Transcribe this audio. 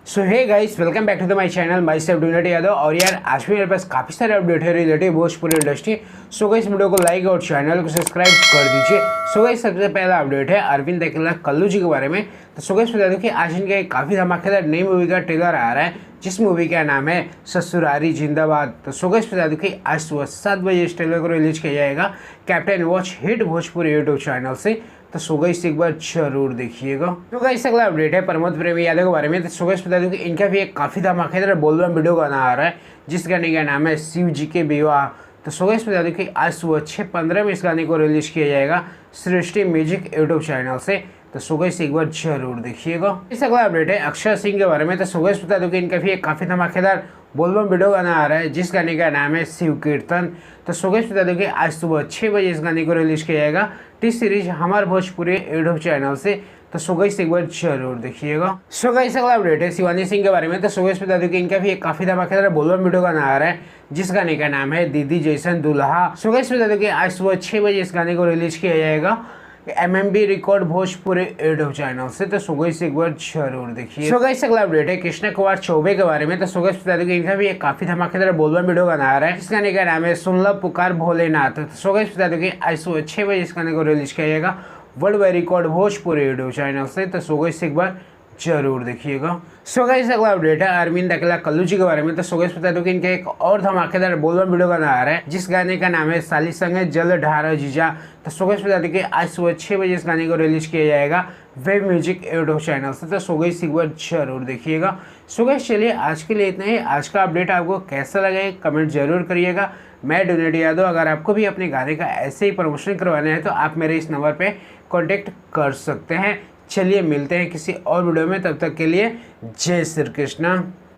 So hey guys, welcome back to the my channel. Myself डूनेटी यादव। और यार आज भी मेरे पास काफ़ी सारे अपडेट है related Bhojpuri industry. So guys video को लाइक और चैनल को सब्सक्राइब कर दीजिए। सो गाइस सबसे पहला अपडेट है अरविंद अकेला कल्लू जी के बारे में। तो सो गाइस बता दूं कि आज इनका एक काफ़ी धमाकेदार नई मूवी का ट्रेलर आ रहा है, जिस मूवी का नाम है ससुरारी जिंदाबाद। तो सो गाइस बता दूं कि आज सुबह 7 बजे इस ट्रेलर को रिलीज किया जाएगा captain watch hit Bhojpuri YouTube channel से। तो सो गाइस एक बार जरूर देखिएगा। तो गाइस अगला अपडेट है प्रमोद प्रेमी यादव के बारे में। तो सो गाइस बता दूं कि इनका भी एक काफ़ी धमाकेदार बोलबम वीडियो गाना आ रहा है, जिस गाने का नाम है शिव जी के विवाह। तो सो गाइस बता दूं कि आज सुबह 6:15 में इस गाने को रिलीज किया जाएगा सृष्टि म्यूजिक यूट्यूब चैनल से। तो सो गाइस एक बार जरूर देखिएगा। इस अगला अपडेट है अक्षय सिंह के बारे में। तो सो गाइस बता दूं कि इनका भी एक काफ़ी धमाकेदार बोलबम वीडियो गाना आ रहा है, जिस गाने का नाम है शिव कीर्तन। तो सो गाइस बता दूं कि आज सुबह 6 बजे इस गाने को रिलीज किया जाएगा टी सीरीज हमार भोजपुरी यूट्यूब चैनल से। तो सो गाइस एक बार जरूर देखिएगा। सो गाइस अगला अपडेट है शिवानी सिंह के बारे में। तो सो गाइस बता दूं कि इनका भी एक काफ़ी धमाकेदार बोलबम वीडियो गाना आ रहा है, जिस गाने का नाम है दीदी जैसन दुल्हा। सो गाइस बता दूं कि आज सुबह 6 बजे इस गाने को रिलीज किया जाएगा MMB record Bhojpuri YouTube channel से। तो सो गाइस एक बार जरूर देखिए। सो गाइस अगला अपडेट है कृष्णा कुमार चौबे के बारे में। तो सो गाइस बता दूं कि इनका भी एक काफी धमाकेदार बोलबम वीडियो गाना आ रहा है, इस गाने का नाम है सुन लो पुकार भोलेनाथ। तो सो गाइस बता दूं कि आज सुबह 6 बजे इस गाने को रिलीज किया जाएगा world wide record Bhojpuri YouTube channel से। तो सो गाइस एक बार जरूर देखिएगा। सो गाइस अगला अपडेट है अरविंद अकेला कल्लू जी के बारे में। तो सो गाइस बता दूं कि इनका एक और धमाकेदार बोलबम वीडियो गाना आ रहा है, जिस गाने का नाम है साली संगे जल ढारा जीजा। तो सो गाइस बता दूं कि आज सुबह 6 बजे इस गाने को रिलीज किया जाएगा वेब म्यूजिक यूट्यूब चैनल से। तो सो गाइस एक बार जरूर देखिएगा। सो गाइस चलिए आज के लिए इतना ही। आज का अपडेट आपको कैसा लगा कमेंट जरूर करिएगा। मैं डूनेटी यादव। अगर आपको भी अपने गाने का ऐसे ही प्रमोशन करवाना है तो आप मेरे इस नंबर पे कांटेक्ट कर सकते हैं। चलिए मिलते हैं किसी और वीडियो में, तब तक के लिए जय श्री कृष्णा।